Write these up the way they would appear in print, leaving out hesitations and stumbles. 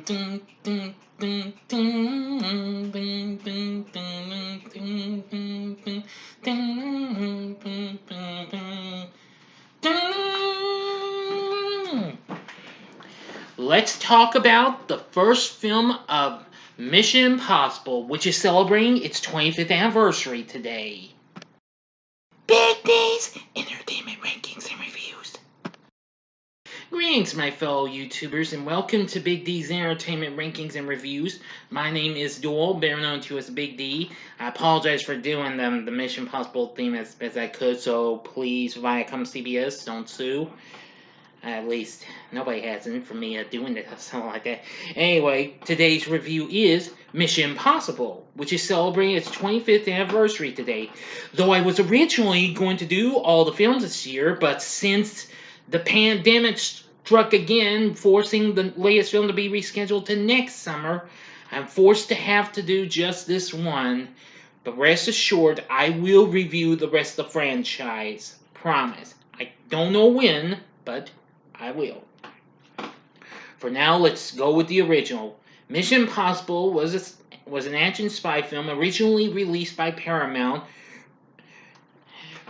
Let's talk about the first film of Mission Impossible, which is celebrating its 25th anniversary today. Big D's Entertainment Rankings and Reviews. Greetings, my fellow YouTubers, and welcome to Big D's Entertainment Rankings and Reviews. My name is Doyle, better known to as Big D. I apologize for doing the Mission Impossible theme as best I could, so please, Viacom CBS, don't sue. At least, nobody has it for me doing it or something like that. Anyway, today's review is Mission Impossible, which is celebrating its 25th anniversary today. Though I was originally going to do all the films this year, but since the pandemic struck again, forcing the latest film to be rescheduled to next summer, I'm forced to have to do just this one. But rest assured, I will review the rest of the franchise. Promise. I don't know when, but I will. For now, let's go with the original. Mission Impossible was an action spy film originally released by Paramount,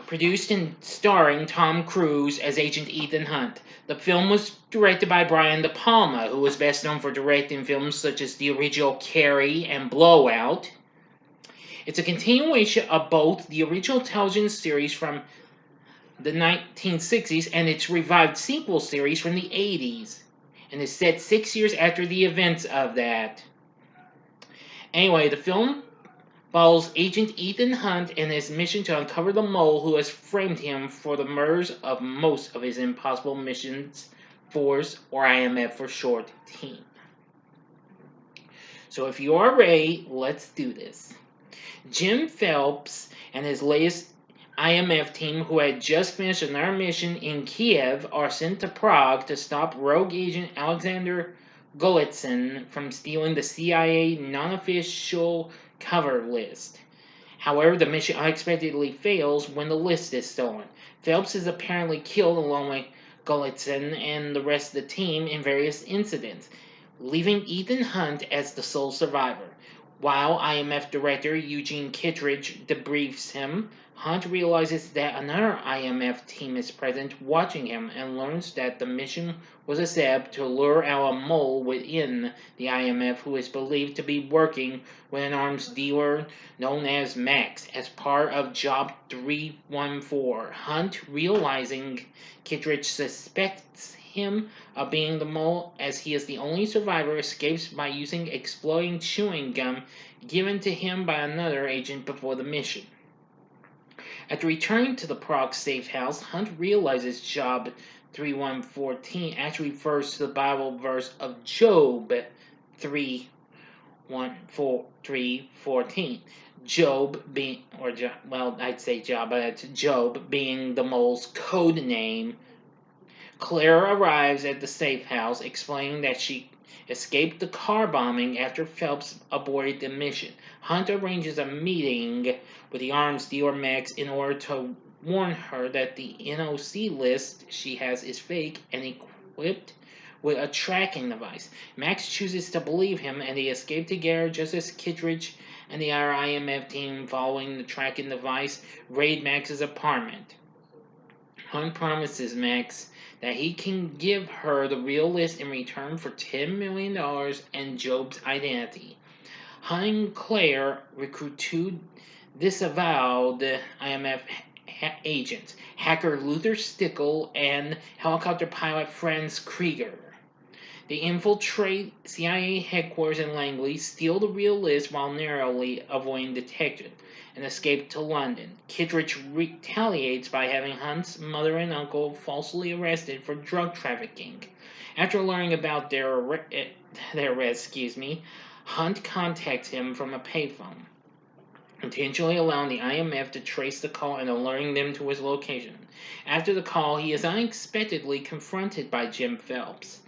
produced and starring Tom Cruise as Agent Ethan Hunt. The film was directed by Brian De Palma, who was best known for directing films such as the original Carrie and Blowout. It's a continuation of both the original television series from the 1960s and its revived sequel series from the 80s, and is set 6 years after the events of that. Anyway, the film follows Agent Ethan Hunt and his mission to uncover the mole who has framed him for the murders of most of his Impossible Missions Force, or IMF for short, team. So if you are ready, let's do this. Jim Phelps and his latest IMF team, who had just finished another mission in Kiev, are sent to Prague to stop rogue agent Alexander Golitsyn from stealing the CIA non-official cover list. However, the mission unexpectedly fails when the list is stolen. Phelps is apparently killed along with Golitsyn and the rest of the team in various incidents, leaving Ethan Hunt as the sole survivor. While IMF director Eugene Kittredge debriefs him, Hunt realizes that another IMF team is present watching him and learns that the mission was a setup to lure out a mole within the IMF who is believed to be working with an arms dealer known as Max as part of Job 314. Hunt, realizing Kittredge suspects him of being the mole as he is the only survivor, escapes by using exploding chewing gum given to him by another agent before the mission. After returning to the Prague safe house, Hunt realizes Job 3114 actually refers to the Bible verse of Job 3:14. Job being, I'd say Job, but it's Job being the mole's code name. Claire arrives at the safe house, explaining that she escaped the car bombing after Phelps aborted the mission. Hunt arranges a meeting with the arms dealer Max in order to warn her that the NOC list she has is fake and equipped with a tracking device. Max chooses to believe him, and they escape together just as Kittredge and the other IMF team, following the tracking device, raid Max's apartment. Hunt promises Max that he can give her the real list in return for $10 million and Job's identity. Hunt and Claire recruit two disavowed IMF agents, hacker Luther Stickle and helicopter pilot Franz Krieger. They infiltrate CIA headquarters in Langley, steal the real list while narrowly avoiding detection, and escape to London. Kittredge retaliates by having Hunt's mother and uncle falsely arrested for drug trafficking. After learning about their arrest, Hunt contacts him from a payphone, intentionally allowing the IMF to trace the call and alerting them to his location. After the call, he is unexpectedly confronted by Jim Phelps.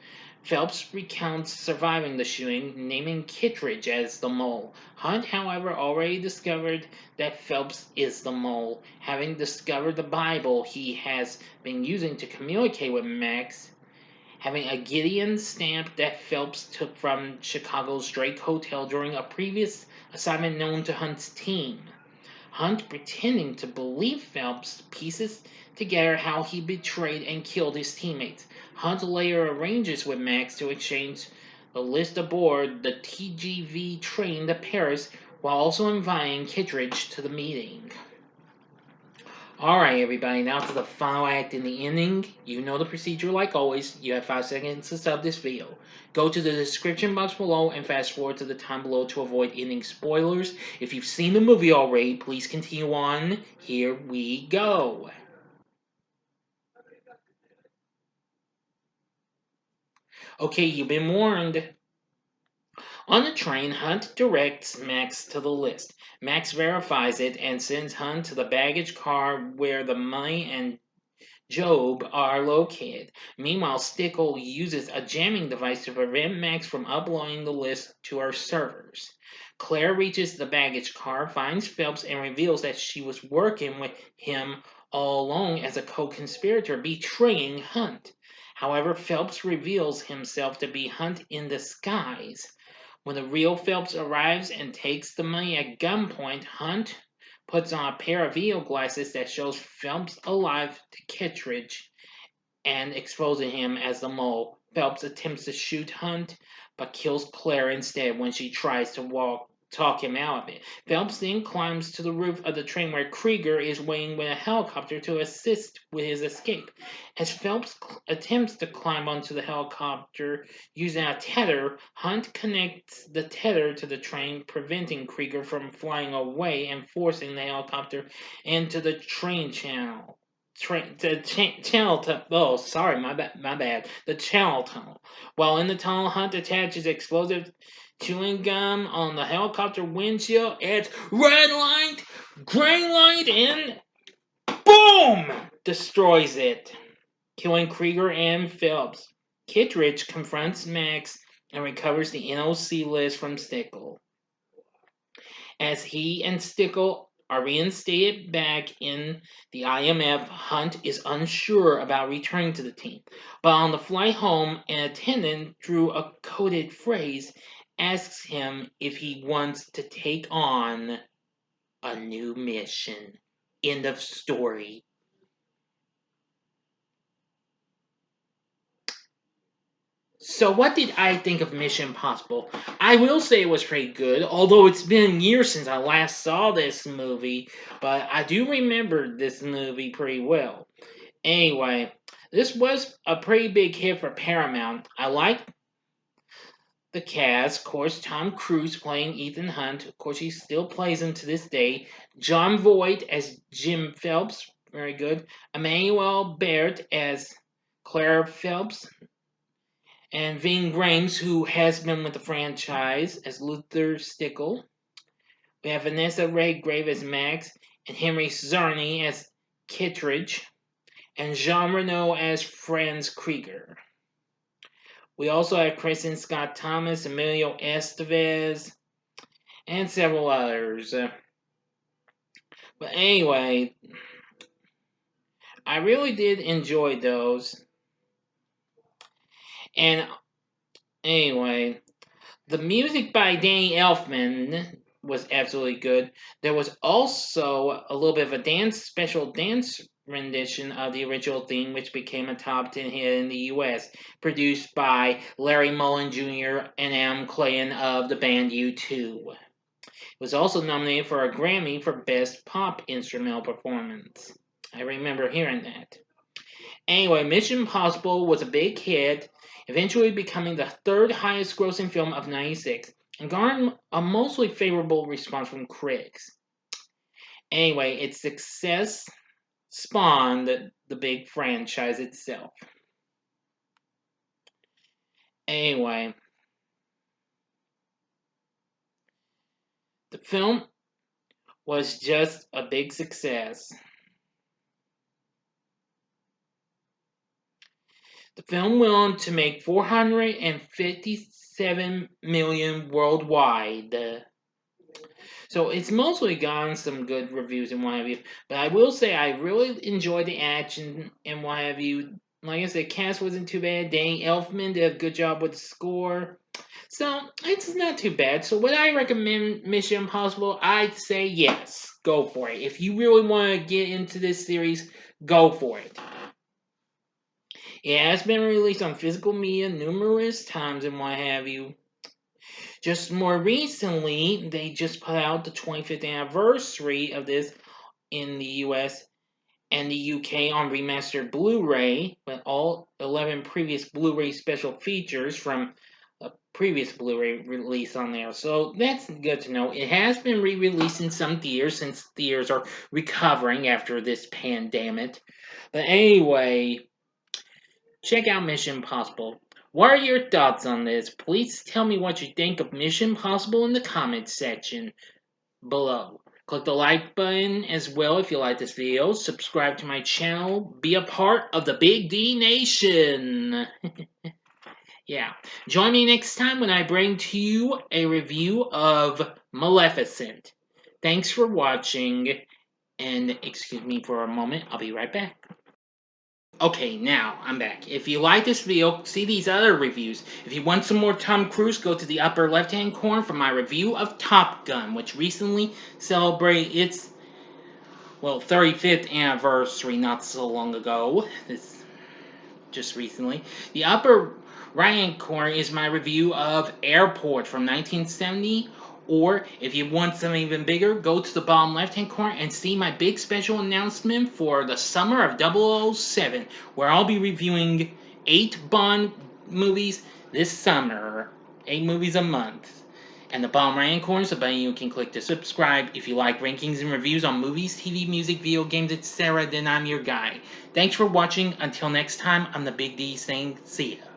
Phelps recounts surviving the shooting, naming Kittredge as the mole. Hunt, however, already discovered that Phelps is the mole, having discovered the Bible he has been using to communicate with Max, having a Gideon stamp that Phelps took from Chicago's Drake Hotel during a previous assignment known to Hunt's team. Hunt, pretending to believe Phelps, pieces together how he betrayed and killed his teammates. Hunt later arranges with Max to exchange the list aboard the TGV train to Paris while also inviting Kittredge to the meeting. Alright, everybody, now to the final act in the ending. You know the procedure like always. You have 5 seconds to stop this video. Go to the description box below and fast forward to the time below to avoid ending spoilers. If you've seen the movie already, please continue on. Here we go. Okay, you've been warned. On the train, Hunt directs Max to the list. Max verifies it and sends Hunt to the baggage car where the money and Job are located. Meanwhile, Stickle uses a jamming device to prevent Max from uploading the list to our servers. Claire reaches the baggage car, finds Phelps, and reveals that she was working with him all along as a co-conspirator, betraying Hunt. However, Phelps reveals himself to be Hunt in disguise. When the real Phelps arrives and takes the money at gunpoint, Hunt puts on a pair of EO glasses that shows Phelps alive to Kittredge and exposing him as the mole. Phelps attempts to shoot Hunt, but kills Claire instead when she tries to talk him out of it. Phelps then climbs to the roof of the train where Krieger is waiting with a helicopter to assist with his escape. As Phelps attempts to climb onto the helicopter using a tether, Hunt connects the tether to the train, preventing Krieger from flying away and forcing the helicopter into the train channel. Oh, sorry, my bad. The channel tunnel. While in the tunnel, Hunt attaches explosive chewing gum on the helicopter windshield. It's red light, green light, and boom! Destroys it, killing Krieger and Phelps. Kittredge confronts Max and recovers the NOC list from Stickle. As he and Stickle are reinstated back in the IMF, Hunt is unsure about returning to the team. But on the flight home, an attendant, through a coded phrase, asks him if he wants to take on a new mission. End of story. So what did I think of Mission Impossible? I will say it was pretty good, although it's been years since I last saw this movie, but I do remember this movie pretty well. Anyway, this was a pretty big hit for Paramount. I like the cast. Of course, Tom Cruise playing Ethan Hunt. Of course, he still plays him to this day. Jon Voight as Jim Phelps. Very good. Emmanuel Baird as Claire Phelps. And Ving Rhames, who has been with the franchise, as Luther Stickle. We have Vanessa Redgrave as Max, and Henry Czarny as Kittredge, and Jean Reno as Franz Krieger. We also have Kristen Scott Thomas, Emilio Estevez, and several others. But anyway, I really did enjoy those. And anyway, the music by Danny Elfman was absolutely good. There was also a little bit of a special dance rendition of the original theme, which became a top 10 hit in the US, produced by Larry Mullen Jr. and M. Clayton of the band U2. It was also nominated for a Grammy for Best Pop Instrumental Performance. I remember hearing that. Anyway, Mission Impossible was a big hit, eventually becoming the third highest grossing film of '96, and garnered a mostly favorable response from critics. Anyway, its success spawned the big franchise itself. Anyway, the film was just a big success. The film went on to make $457 million worldwide. So it's mostly gotten some good reviews and what have you. But I will say I really enjoyed the action and what have you. like I said, cast wasn't too bad. Danny Elfman did a good job with the score. So it's not too bad. So would I recommend Mission Impossible? I'd say yes. Go for it. If you really want to get into this series, go for it. It has been released on physical media numerous times and what have you. Just more recently, they just put out the 25th anniversary of this in the US and the UK on remastered Blu-ray with all 11 previous Blu-ray special features from a previous Blu-ray release on there. So that's good to know. It has been re-released in some theaters since theaters are recovering after this pandemic. But anyway, check out Mission Impossible. What are your thoughts on this? Please tell me what you think of Mission Impossible in the comments section below. Click the like button as well if you like this video. Subscribe to my channel. Be a part of the Big D Nation. Yeah. Join me next time when I bring to you a review of Maleficent. Thanks for watching. And excuse me for a moment. I'll be right back. Okay, now I'm back. If you like this video, see these other reviews. If you want some more Tom Cruise, go to the upper left-hand corner for my review of Top Gun, which recently celebrated its, 35th anniversary not so long ago. Just recently. The upper right-hand corner is my review of Airport from 1970. Or, if you want something even bigger, go to the bottom left-hand corner and see my big special announcement for the summer of 007, where I'll be reviewing 8 Bond movies this summer. 8 movies a month. And the bottom right-hand corner is a button you can click to subscribe. If you like rankings and reviews on movies, TV, music, video games, etc., then I'm your guy. Thanks for watching. Until next time, I'm the Big D saying see ya.